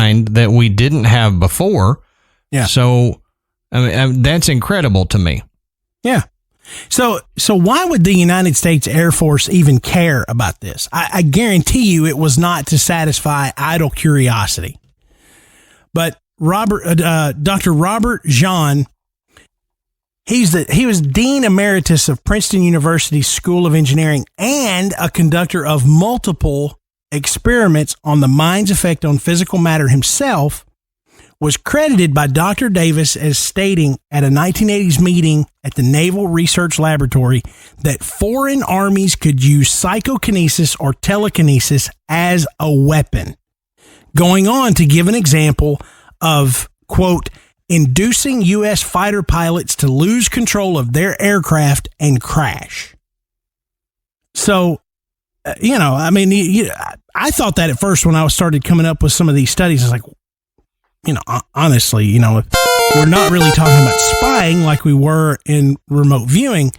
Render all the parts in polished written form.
mind that we didn't have before. Yeah. So, I mean, that's incredible to me. Yeah. So why would the United States Air Force even care about this? I guarantee you it was not to satisfy idle curiosity. But Dr. Robert Jean, he was Dean Emeritus of Princeton University's School of Engineering and a conductor of multiple experiments on the mind's effect on physical matter himself, was credited by Dr. Davis as stating at a 1980s meeting at the Naval Research Laboratory that foreign armies could use psychokinesis or telekinesis as a weapon, going on to give an example of, quote, inducing U.S. fighter pilots to lose control of their aircraft and crash. So, I mean, I thought that at first when I started coming up with some of these studies. I was like, honestly, if we're not really talking about spying like we were in remote viewing,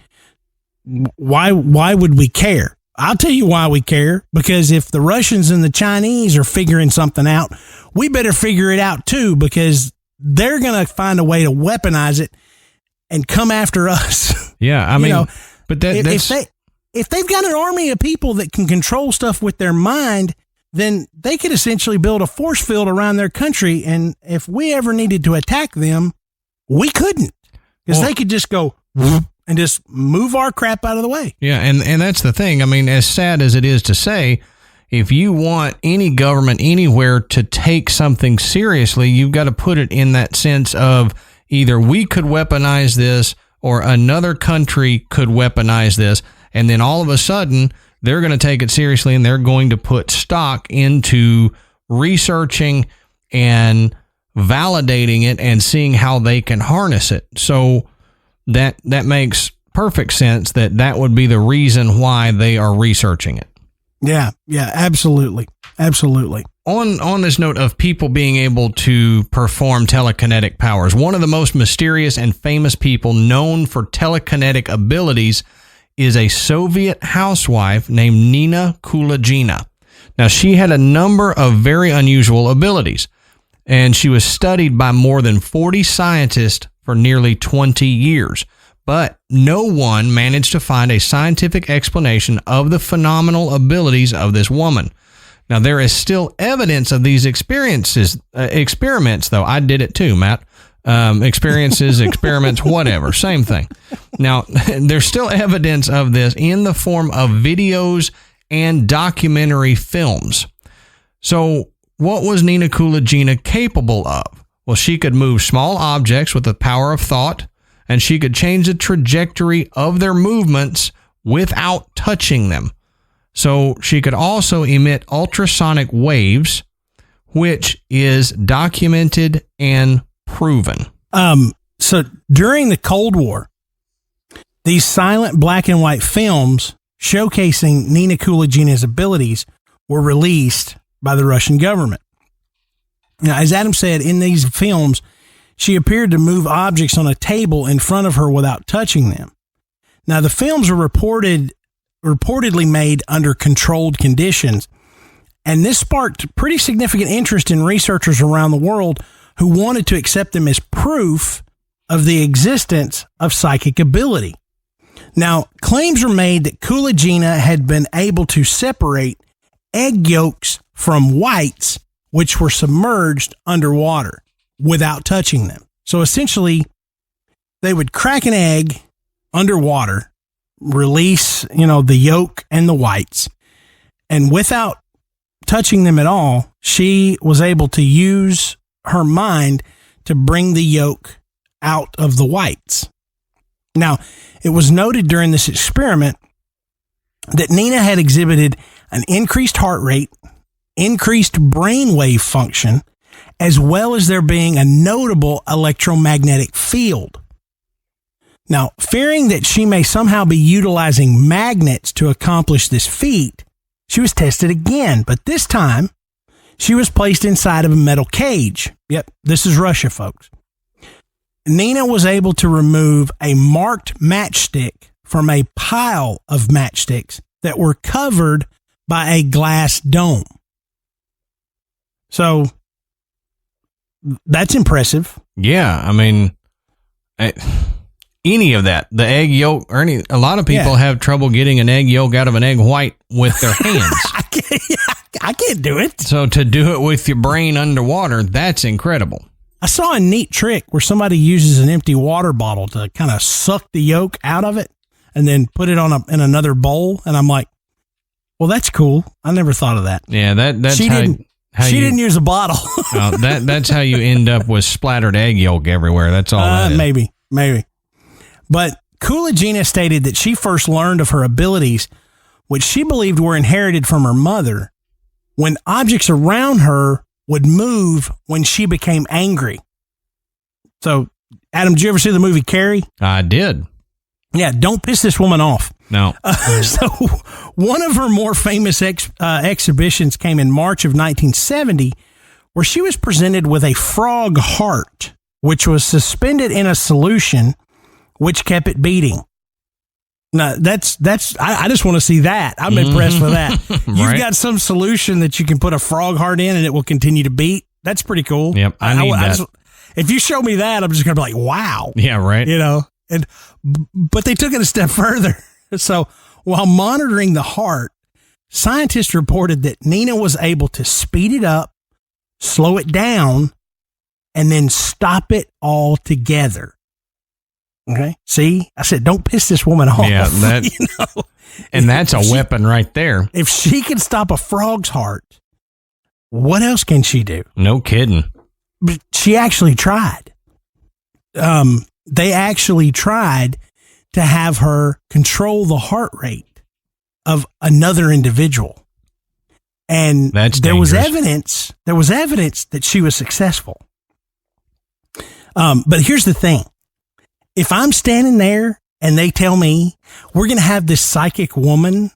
why would we care? I'll tell you why we care. Because if the Russians and the Chinese are figuring something out, we better figure it out too, because they're going to find a way to weaponize it and come after us. Yeah, I mean, but that's... If they've got an army of people that can control stuff with their mind, then they could essentially build a force field around their country. And if we ever needed to attack them, we couldn't, because they could just go and just move our crap out of the way. Yeah. And that's the thing. I mean, as sad as it is to say, if you want any government anywhere to take something seriously, you've got to put it in that sense of either we could weaponize this or another country could weaponize this. And then all of a sudden, they're going to take it seriously and they're going to put stock into researching and validating it and seeing how they can harness it. So that makes perfect sense that would be the reason why they are researching it. Yeah, absolutely. Absolutely. On this note of people being able to perform telekinetic powers, one of the most mysterious and famous people known for telekinetic abilities is a Soviet housewife named Nina Kulagina. Now, she had a number of very unusual abilities, and she was studied by more than 40 scientists for nearly 20 years. But no one managed to find a scientific explanation of the phenomenal abilities of this woman. Now, there is still evidence of these experiments, though. I did it too, Matt. Experiences, experiments, whatever, same thing. Now, there's still evidence of this in the form of videos and documentary films. So what was Nina Kulagina capable of? Well, she could move small objects with the power of thought, and she could change the trajectory of their movements without touching them. So she could also emit ultrasonic waves, which is documented and proven. So during the Cold War, these silent black and white films showcasing Nina Kulagina's abilities were released by the Russian government. Now, as Adam said, in these films, she appeared to move objects on a table in front of her without touching them. Now, the films were reportedly made under controlled conditions, and this sparked pretty significant interest in researchers around the world who wanted to accept them as proof of the existence of psychic ability. Now, claims were made that Kulagina had been able to separate egg yolks from whites, which were submerged underwater, without touching them. So essentially, they would crack an egg underwater, release, the yolk and the whites, and without touching them at all, she was able to use her mind to bring the yolk out of the whites. Now, it was noted during this experiment that Nina had exhibited an increased heart rate, increased brainwave function, as well as there being a notable electromagnetic field. Now, fearing that she may somehow be utilizing magnets to accomplish this feat, she was tested again, but this time she was placed inside of a metal cage. Yep, this is Russia, folks. Nina was able to remove a marked matchstick from a pile of matchsticks that were covered by a glass dome. So that's impressive. Yeah, I mean, any of that, the egg yolk, or a lot of people have trouble getting an egg yolk out of an egg white with their hands. I can't do it. So to do it with your brain underwater, that's incredible. I saw a neat trick where somebody uses an empty water bottle to kind of suck the yolk out of it and then put it in another bowl. And I'm like, well, that's cool. I never thought of that. Yeah, that's she didn't use a bottle. That's how you end up with splattered egg yolk everywhere. That's all that is. Maybe. But Coolagina stated that she first learned of her abilities, which she believed were inherited from her mother, when objects around her would move when she became angry. So, Adam, did you ever see the movie Carrie? I did. Yeah, don't piss this woman off. No. So, one of her more famous exhibitions came in March of 1970, where she was presented with a frog heart, which was suspended in a solution, which kept it beating. Now, I just want to see that. I'm impressed with that. You've got some solution that you can put a frog heart in and it will continue to beat. That's pretty cool. Yep, I need that. If you show me that, I'm just going to be like, wow. Yeah, right. But they took it a step further. So while monitoring the heart, scientists reported that Nina was able to speed it up, slow it down, and then stop it all together. Okay. See, I said, don't piss this woman off. Yeah, and that's a weapon right there. If she can stop a frog's heart, what else can she do? No kidding. But she actually tried. They actually tried to have her control the heart rate of another individual. And there was evidence that she was successful. But here's the thing. If I'm standing there and they tell me we're going to have this psychic woman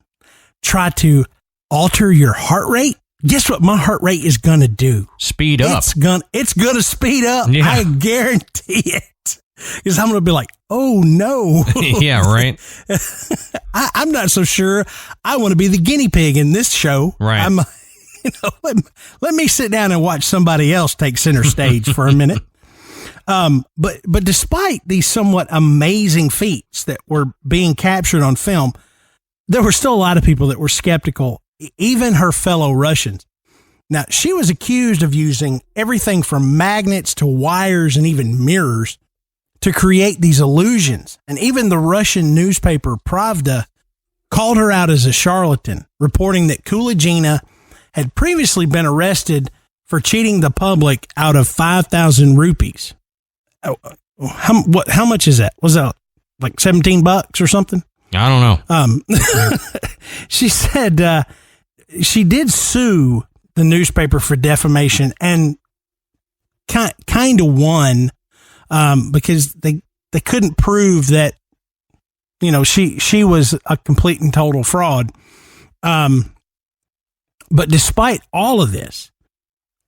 try to alter your heart rate, guess what my heart rate is going to do? Speed up. It's going to speed up. Yeah. I guarantee it. Because I'm going to be like, oh no. Yeah, right. I'm not so sure I want to be the guinea pig in this show. Right. Let me sit down and watch somebody else take center stage for a minute. But despite these somewhat amazing feats that were being captured on film, there were still a lot of people that were skeptical, even her fellow Russians. Now, she was accused of using everything from magnets to wires and even mirrors to create these illusions. And even the Russian newspaper Pravda called her out as a charlatan, reporting that Coolagina had previously been arrested for cheating the public out of 5,000 rupees. How much is that? Was that like $17 or something? I don't know. She said she did sue the newspaper for defamation and kind of won because they couldn't prove that she was a complete and total fraud. But despite all of this,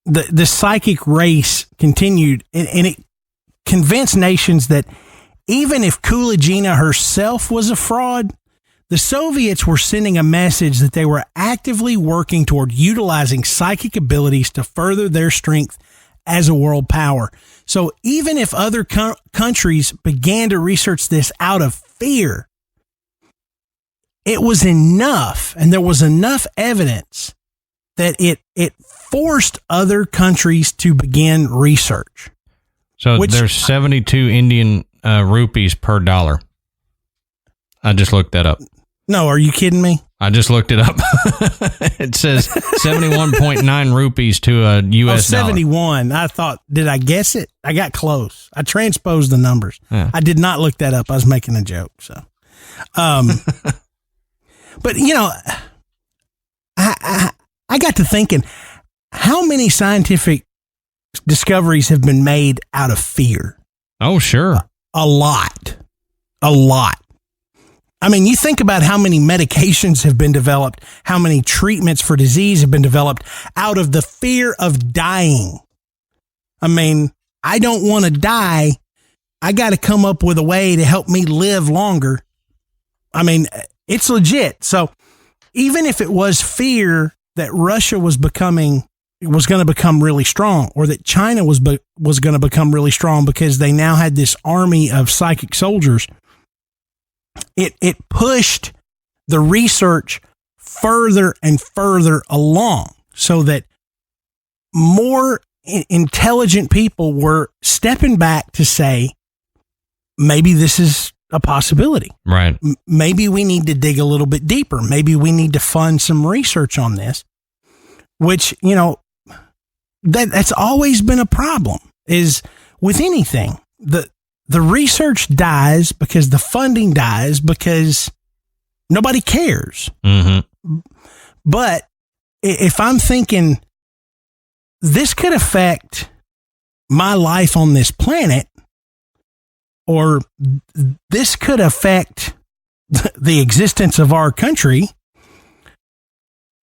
the psychic race continued, and it convinced nations that even if Coolagina herself was a fraud, the Soviets were sending a message that they were actively working toward utilizing psychic abilities to further their strength as a world power. So even if other countries began to research this out of fear, it was enough, and there was enough evidence that it forced other countries to begin research. So there's 72 Indian rupees per dollar. I just looked that up. No, are you kidding me? I just looked it up. It says 71.9 rupees to a U.S. dollar. 71. I thought, did I guess it? I got close. I transposed the numbers. Yeah. I did not look that up. I was making a joke. So, but I got to thinking, how many scientific discoveries have been made out of fear? Oh, sure. A lot. I mean, you think about how many medications have been developed, how many treatments for disease have been developed out of the fear of dying. I mean, I don't want to die. I got to come up with a way to help me live longer. I mean, it's legit. So even if it was fear that Russia was becoming was going to become really strong, or that China was going to become really strong because they now had this army of psychic soldiers. It pushed the research further and further along so that more intelligent people were stepping back to say, maybe this is a possibility. Right. Maybe we need to dig a little bit deeper. Maybe we need to fund some research on this, which, you know, that's always been a problem is with anything. The research dies because the funding dies because nobody cares. Mm-hmm. But if I'm thinking this could affect my life on this planet, or this could affect the existence of our country,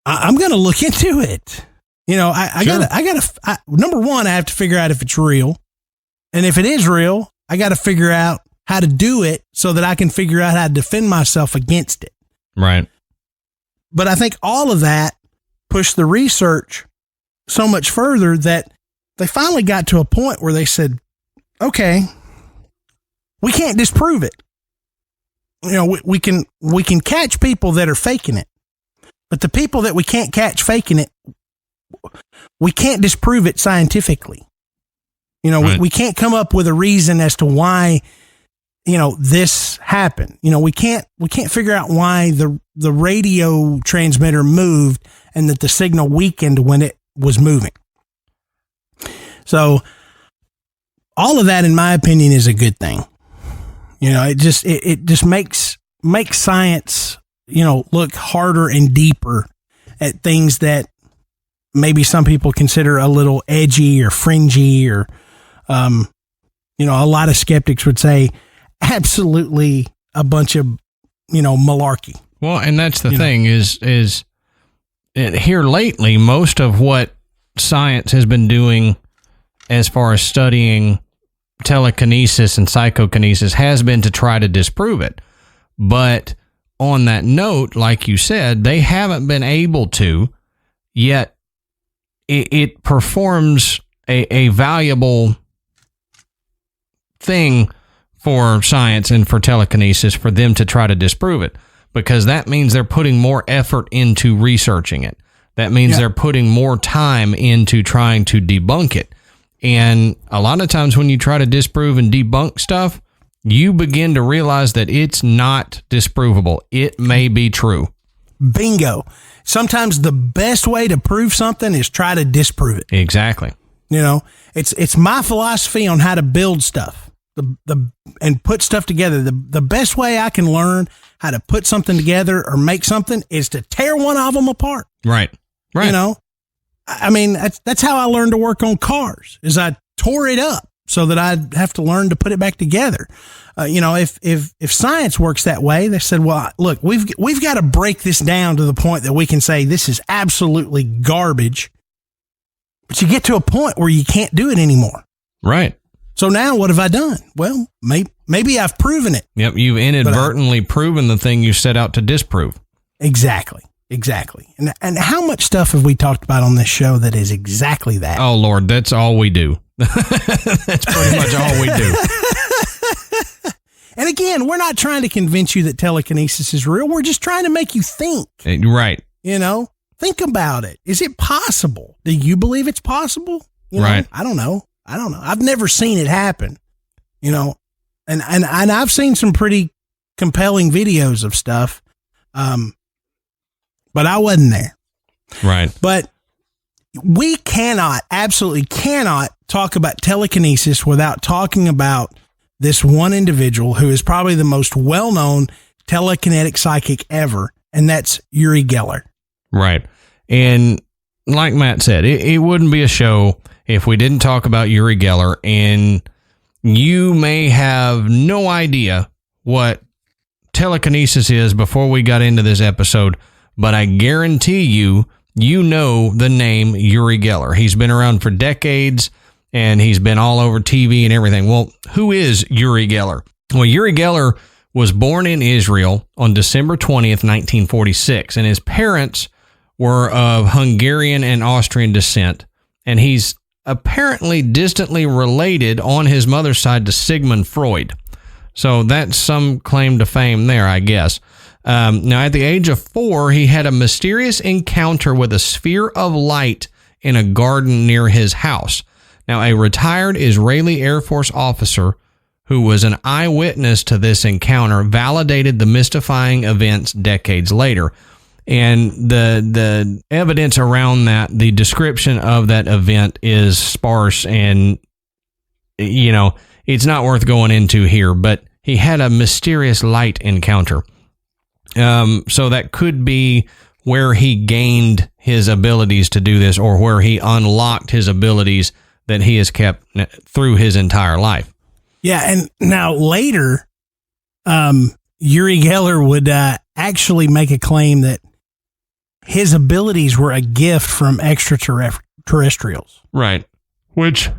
I'm going to look into it. You know, I gotta, number one, I have to figure out if it's real. And if it is real, I got to figure out how to do it so that I can figure out how to defend myself against it. Right. But I think all of that pushed the research so much further that they finally got to a point where they said, okay, we can't disprove it. You know, we can catch people that are faking it, but the people that we can't catch faking it, we can't disprove it scientifically. You know, right. we can't come up with a reason as to why, you know, this happened. You know, we can't figure out why the radio transmitter moved and that the signal weakened when it was moving. So all of that, in my opinion, is a good thing. You know, it just makes science, you know, look harder and deeper at things that maybe some people consider a little edgy or fringy, or, you know, a lot of skeptics would say absolutely a bunch of, you know, malarkey. Well, and that's the thing is here lately, most of what science has been doing as far as studying telekinesis and psychokinesis has been to try to disprove it. But on that note, like you said, they haven't been able to, yet it performs a valuable thing for science and for telekinesis for them to try to disprove it, because that means they're putting more effort into researching it. That means they're putting more time into trying to debunk it. And a lot of times when you try to disprove and debunk stuff, you begin to realize that it's not disprovable. It may be true. Bingo. Sometimes the best way to prove something is try to disprove it. Exactly. You know, it's my philosophy on how to build stuff and put stuff together. The best way I can learn how to put something together or make something is to tear one of them apart. Right. Right. You know, I mean, that's how I learned to work on cars, is I tore it up so that I'd have to learn to put it back together. You know, if science works that way, they said, well, look, we've got to break this down to the point that we can say this is absolutely garbage. But you get to a point where you can't do it anymore. Right. So now what have I done? Well, maybe I've proven it. Yep. You've inadvertently proven the thing you set out to disprove. Exactly. And how much stuff have we talked about on this show that is exactly that? Oh, Lord, that's all we do. That's pretty much all we do. And again, we're not trying to convince you that telekinesis is real. We're just trying to make you think. Right. You know, think about it. Is it possible? Do you believe it's possible? You know, right. I don't know. I've never seen it happen, you know, and I've seen some pretty compelling videos of stuff. But I wasn't there. Right. But we absolutely cannot talk about telekinesis without talking about this one individual who is probably the most well-known telekinetic psychic ever, and that's Uri Geller. Right. And like Matt said, it wouldn't be a show if we didn't talk about Uri Geller, and you may have no idea what telekinesis is before we got into this episode, but I guarantee you know the name Uri Geller. He's been around for decades, and he's been all over TV and everything. Well, who is Uri Geller? Well, Uri Geller was born in Israel on December 20th, 1946, and his parents were of Hungarian and Austrian descent, and he's apparently distantly related on his mother's side to Sigmund Freud. So that's some claim to fame there, I guess. Now, at the age of 4, he had a mysterious encounter with a sphere of light in a garden near his house. Now, a retired Israeli Air Force officer who was an eyewitness to this encounter validated the mystifying events decades later. And the evidence around that, the description of that event is sparse and, you know, it's not worth going into here, but he had a mysterious light encounter. So that could be where he gained his abilities to do this, or where he unlocked his abilities that he has kept through his entire life. Yeah, and now later, Uri Geller would actually make a claim that his abilities were a gift from extraterrestrials. Right. Which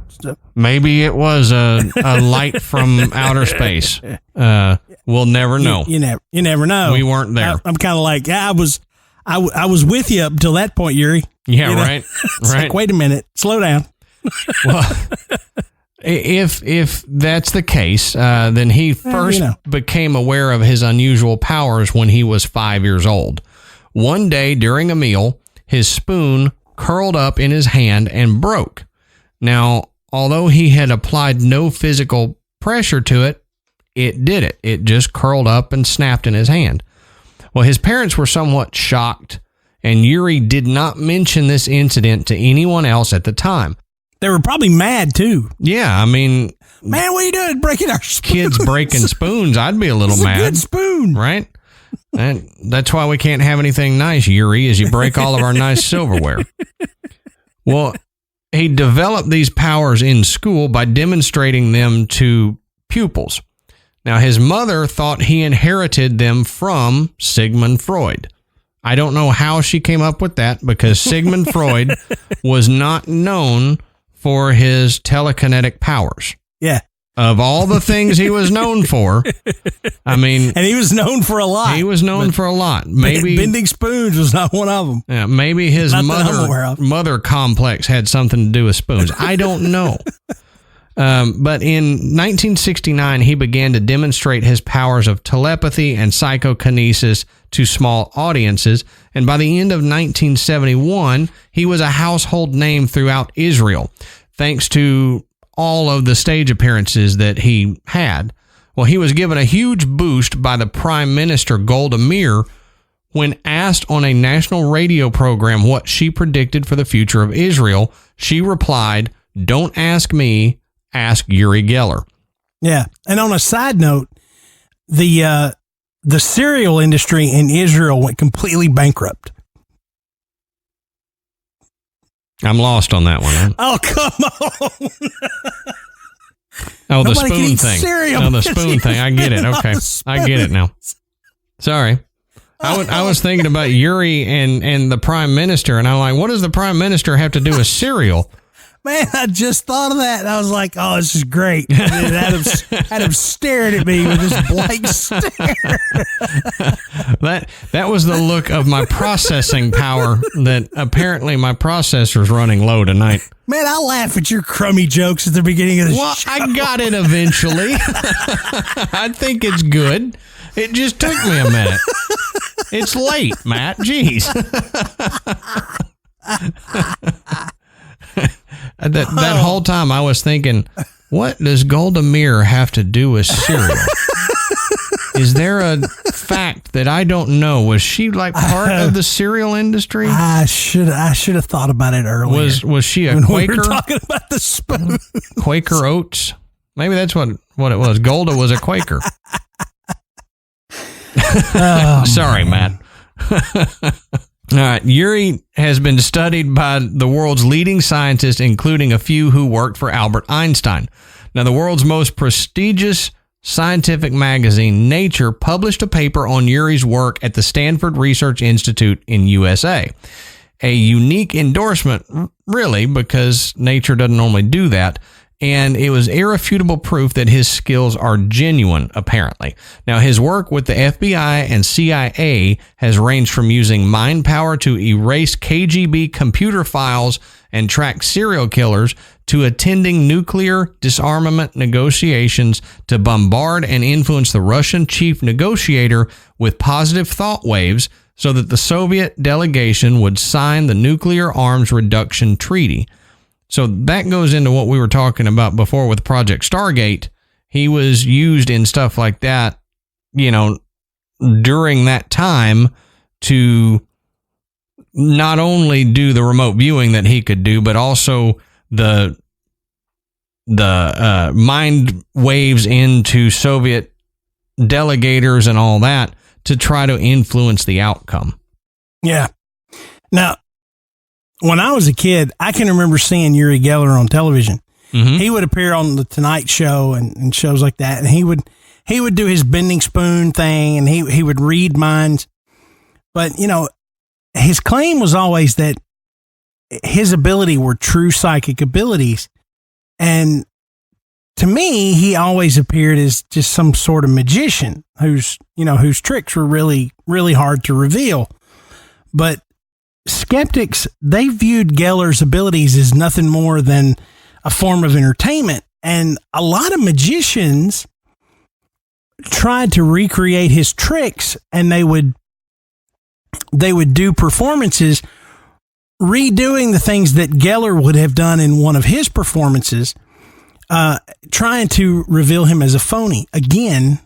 maybe it was a light from outer space. We'll never know. You never know. We weren't there. I'm kind of like, I was with you up until that point, Yuri. Yeah, you know? right. It's right. like, wait a minute, slow down. Well, if that's the case, then he first became aware of his unusual powers when he was 5 years old. One day during a meal, his spoon curled up in his hand and broke. Now, although he had applied no physical pressure to it, it did it. It just curled up and snapped in his hand. Well, his parents were somewhat shocked, and Yuri did not mention this incident to anyone else at the time. They were probably mad, too. Yeah, I mean... Man, what are you doing breaking our spoons? Kids breaking spoons, I'd be a little mad. It's a good spoon. Right? And that's why we can't have anything nice, Yuri, is you break all of our nice silverware. Well, he developed these powers in school by demonstrating them to pupils. Now, his mother thought he inherited them from Sigmund Freud. I don't know how she came up with that, because Sigmund Freud was not known for his telekinetic powers. Yeah. Of all the things he was known for, I mean... And he was known for a lot. He was known for a lot. Maybe bending spoons was not one of them. Yeah, maybe his mother complex had something to do with spoons. I don't know. But in 1969, he began to demonstrate his powers of telepathy and psychokinesis to small audiences. And by the end of 1971, he was a household name throughout Israel, thanks to all of the stage appearances that he had. Well, he was given a huge boost by the Prime Minister Golda Meir when asked on a national radio program what she predicted for the future of Israel. She replied, "Don't ask me, ask Uri Geller." Yeah. And on a side note, the cereal industry in Israel went completely bankrupt. I'm lost on that one. Oh, come on. Oh, the spoon thing. Cereal. Oh, the spoon thing. I get it. Okay. I get it now. Sorry. I was thinking about Yuri and the Prime Minister, and I'm like, what does the Prime Minister have to do with cereal? Man, I just thought of that. I was like, oh, this is great. Adam stared at me with this blank stare. That was the look of my processing power that apparently my processor's running low tonight. Man, I laugh at your crummy jokes at the beginning of the show. I got it eventually. I think it's good. It just took me a minute. It's late, Matt. Jeez. That whole time I was thinking, what does Golda Meir have to do with cereal? Is there a fact that I don't know? Was she like part of the cereal industry? I should have thought about it earlier. Was she a when Quaker? We were talking about the spoon. Quaker Oats? Maybe that's what it was. Golda was a Quaker. Sorry, Matt. All right. Yuri has been studied by the world's leading scientists, including a few who worked for Albert Einstein. Now, the world's most prestigious scientific magazine, Nature, published a paper on Yuri's work at the Stanford Research Institute in USA. A unique endorsement, really, because Nature doesn't normally do that. and it was irrefutable proof that his skills are genuine, apparently. Now, his work with the FBI and CIA has ranged from using mind power to erase KGB computer files and track serial killers to attending nuclear disarmament negotiations to bombard and influence the Russian chief negotiator with positive thought waves so that the Soviet delegation would sign the nuclear arms reduction treaty. So that goes into what we were talking about before with Project Stargate. He was used in stuff like that, during that time to not only do the remote viewing that he could do, but also the mind waves into Soviet delegators and all that to try to influence the outcome. Yeah. Now, when I was a kid, I can remember seeing Uri Geller on television. Mm-hmm. He would appear on the Tonight Show and shows like that, and he would do his bending spoon thing, and he would read minds. But his claim was always that his ability were true psychic abilities, and to me, he always appeared as just some sort of magician whose tricks were really, really hard to reveal. But skeptics, they viewed Geller's abilities as nothing more than a form of entertainment. And a lot of magicians tried to recreate his tricks, and they would do performances redoing the things that Geller would have done in one of his performances, trying to reveal him as a phony. Again,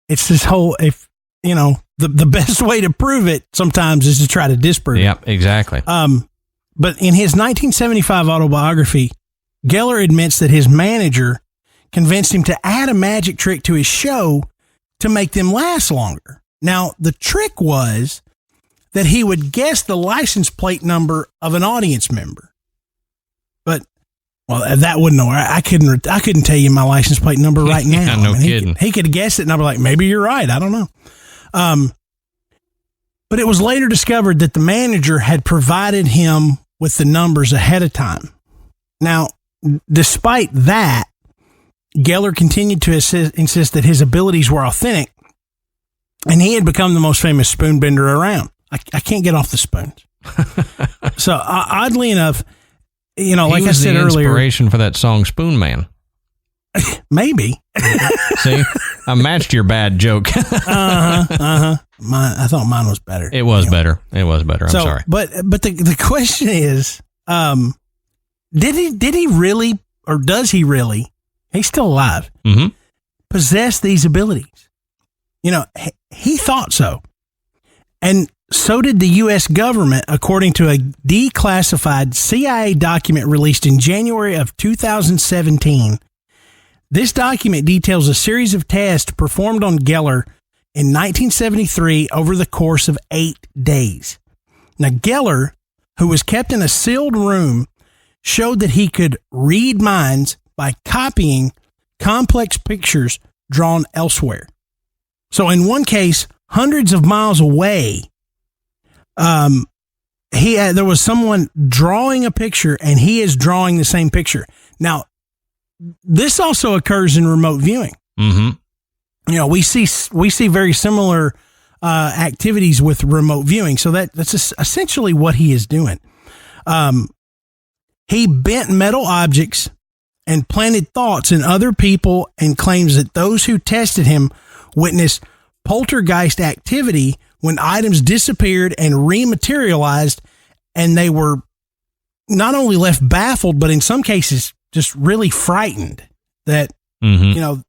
it's this whole, the best way to prove it sometimes is to try to disprove it. Yep, exactly. But in his 1975 autobiography, Geller admits that his manager convinced him to add a magic trick to his show to make them last longer. Now, the trick was that he would guess the license plate number of an audience member. But, well, that wouldn't know. I couldn't tell you my license plate number right now. No kidding. He could guess it, and I'd be like, maybe you're right. I don't know. But it was later discovered that the manager had provided him with the numbers ahead of time. Now, despite that, Geller continued to insist that his abilities were authentic, and he had become the most famous spoon bender around. I can't get off the spoons. So oddly enough, like I said earlier, inspiration for that song Spoon Man. Maybe. See, I matched your bad joke. I thought mine was better. It was better. It was better. I'm sorry. But the question is, did he really, or does he really? He's still alive. Mm-hmm. Possess these abilities? He thought so, and so did the U.S. government, according to a declassified CIA document released in January of 2017. This document details a series of tests performed on Geller in 1973 over the course of 8 days. Now, Geller, who was kept in a sealed room, showed that he could read minds by copying complex pictures drawn elsewhere. So in one case, hundreds of miles away, there was someone drawing a picture, and he is drawing the same picture. Now, this also occurs in remote viewing. Mm-hmm. We see very similar activities with remote viewing. So that's essentially what he is doing. He bent metal objects and planted thoughts in other people, and claims that those who tested him witnessed poltergeist activity when items disappeared and rematerialized, and they were not only left baffled, but in some cases just really frightened that,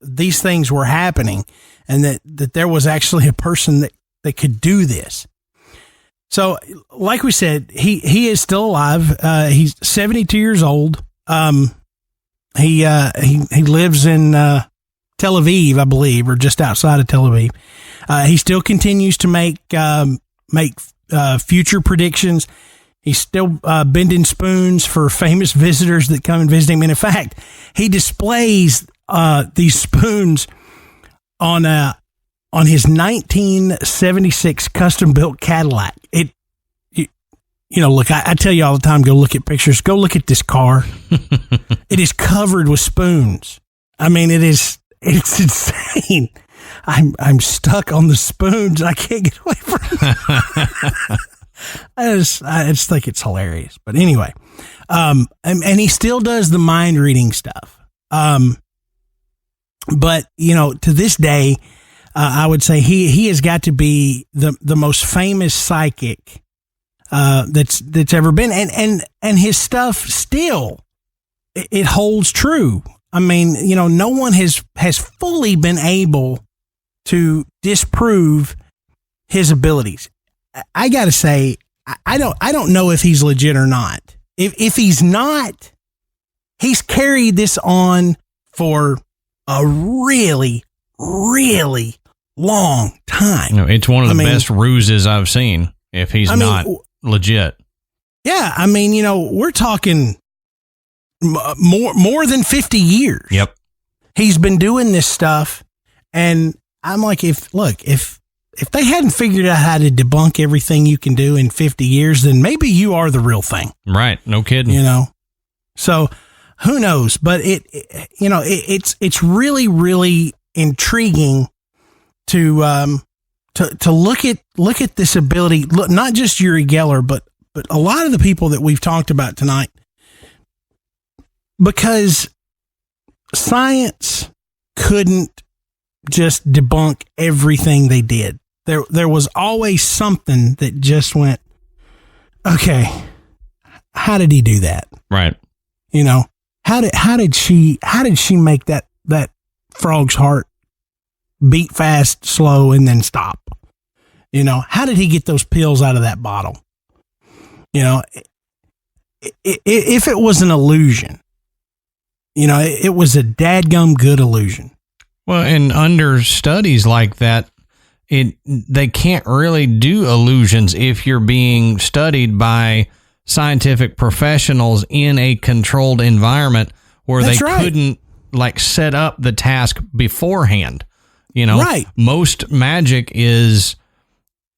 these things were happening, and that there was actually a person that could do this. So, like we said, he is still alive. He's 72 years old. He lives in Tel Aviv, I believe, or just outside of Tel Aviv. He still continues to make future predictions. He's still bending spoons for famous visitors that come and visit him. And in fact, he displays these spoons on his 1976 custom built Cadillac. look, I tell you all the time, go look at pictures. Go look at this car. It is covered with spoons. I mean, it's insane. I'm stuck on the spoons. I can't get away from it. I just think it's hilarious. But anyway, and he still does the mind reading stuff. But to this day, I would say he has got to be the most famous psychic that's ever been, and his stuff still it holds true. I mean, no one has fully been able to disprove his abilities. I got to say, I don't know if he's legit or not. If he's not, he's carried this on for a really, really long time. It's one of the best ruses I've seen. If he's not legit, yeah. I mean, we're talking more than 50 years. Yep, he's been doing this stuff, and I'm like, if they hadn't figured out how to debunk everything you can do in 50 years, then maybe you are the real thing. Right. No kidding. So who knows? But it's really, really intriguing to look at this ability. Look, not just Uri Geller, but a lot of the people that we've talked about tonight, because science couldn't just debunk everything they did. There was always something that just went, okay, how did he do that? Right. How did she make that frog's heart beat fast, slow, and then stop? How did he get those pills out of that bottle? If it was an illusion, it was a dadgum good illusion. Well, and under studies like that, they can't really do illusions if you're being studied by scientific professionals in a controlled environment where That's they right. couldn't set up the task beforehand. Right. Most magic is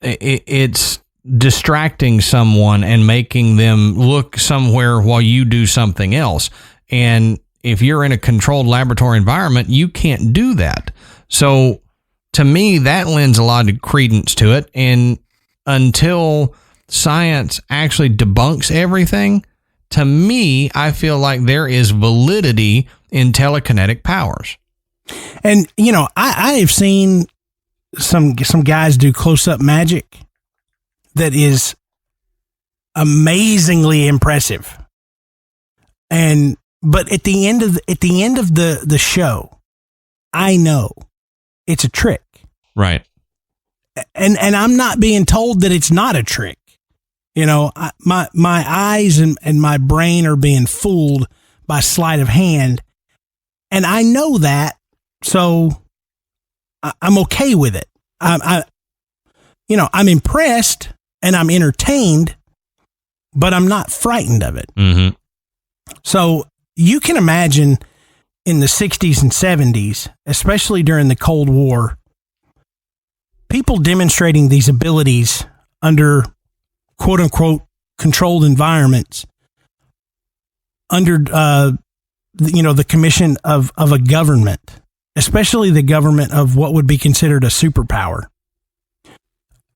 it's distracting someone and making them look somewhere while you do something else. And if you're in a controlled laboratory environment, you can't do that. So to me, that lends a lot of credence to it. And until science actually debunks everything, to me, I feel like there is validity in telekinetic powers. And, I have seen some guys do close-up magic that is amazingly impressive. But at the end of the show, I know it's a trick. Right. And I'm not being told that it's not a trick. My eyes and my brain are being fooled by sleight of hand. And I know that, so I'm okay with it. I'm impressed and I'm entertained, but I'm not frightened of it. Mm-hmm. So you can imagine in the 60s and 70s, especially during the Cold War, people demonstrating these abilities under quote unquote controlled environments under, the commission of a government, especially the government of what would be considered a superpower.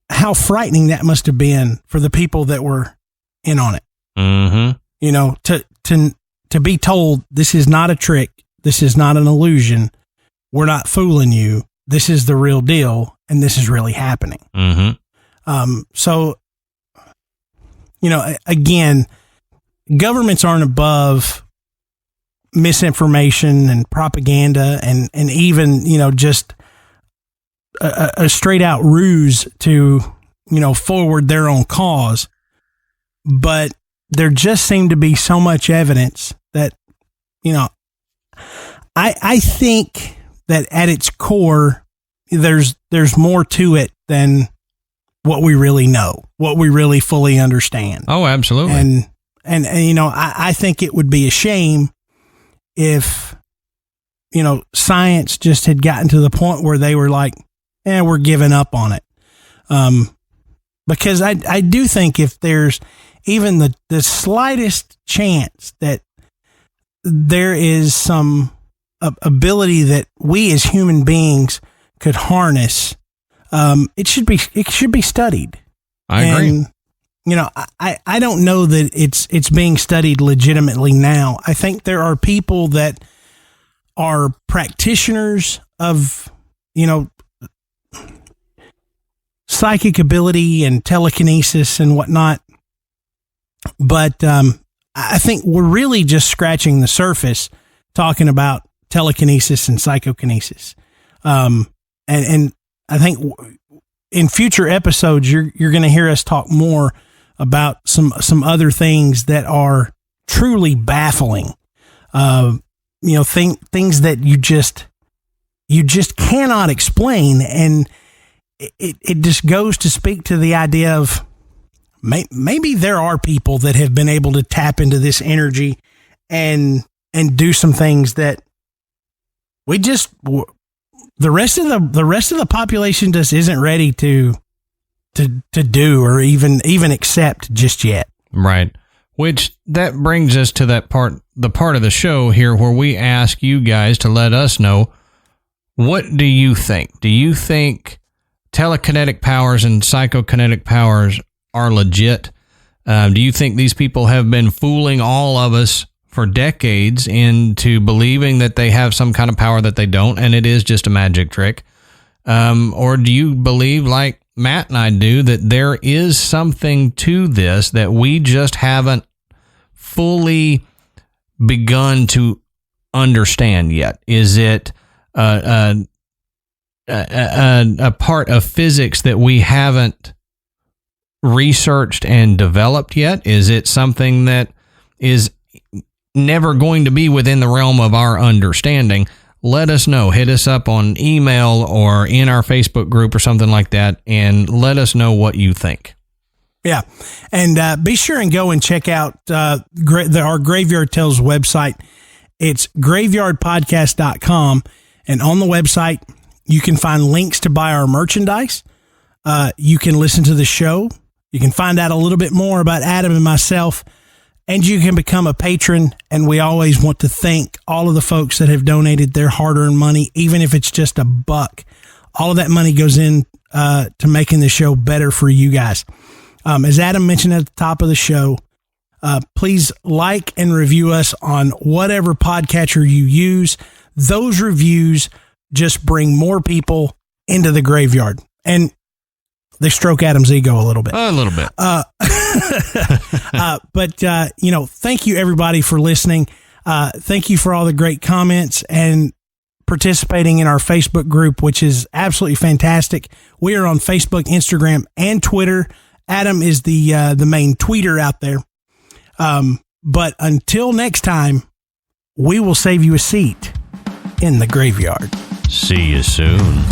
How frightening that must have been for the people that were in on it. Mm-hmm. To be told this is not a trick, this is not an illusion, we're not fooling you, this is the real deal, and this is really happening. Mm-hmm. So, again, governments aren't above misinformation and propaganda and even, just a straight out ruse to, forward their own cause. But there just seemed to be so much evidence that, I think that at its core, there's more to it than what we really know, what we really fully understand. Oh, absolutely. And I think it would be a shame if, science just had gotten to the point where they were like, we're giving up on it. Because I do think if there's even the slightest chance that there is some ability that we as human beings could harness, it should be studied. I agree. And, you know, I don't know that it's being studied legitimately now. I think there are people that are practitioners of, you know, psychic ability and telekinesis and whatnot. But I think we're really just scratching the surface talking about telekinesis and psychokinesis. And I think in future episodes, you're going to hear us talk more about some other things that are truly baffling. You know, things that you just cannot explain. And it just goes to speak to the idea of maybe there are people that have been able to tap into this energy and do some things that we just, the rest of the population just isn't ready to do or even accept just yet. Right. Which that brings us to the part of the show here where we ask you guys to let us know, what do you think? Do you think telekinetic powers and psychokinetic powers are legit? Do you think these people have been fooling all of us for decades into believing that they have some kind of power that they don't, and it is just a magic trick? Or do you believe, like Matt and I do, that there is something to this that we just haven't fully begun to understand yet? Is it a part of physics that we haven't researched and developed yet? Is it something that is never going to be within the realm of our understanding? Let us know. Hit us up on email or in our Facebook group or something like that, and let us know what you think. Yeah. And be sure and go and check out our Graveyard Tales website. It's graveyardpodcast.com. And on the website, you can find links to buy our merchandise. You can listen to the show. You can find out a little bit more about Adam and myself. And you can become a patron, and we always want to thank all of the folks that have donated their hard-earned money, even if it's just $1. All of that money goes in to making the show better for you guys. As Adam mentioned at the top of the show, please like and review us on whatever podcatcher you use. Those reviews just bring more people into the graveyard, and they stroke Adam's ego a little bit. A little bit. But you know, thank you everybody for listening. Thank you for all the great comments and participating in our Facebook group, which is absolutely fantastic. We are on Facebook, Instagram, and Twitter. Adam is the main tweeter out there. But until next time, we will save you a seat in the graveyard. See you soon.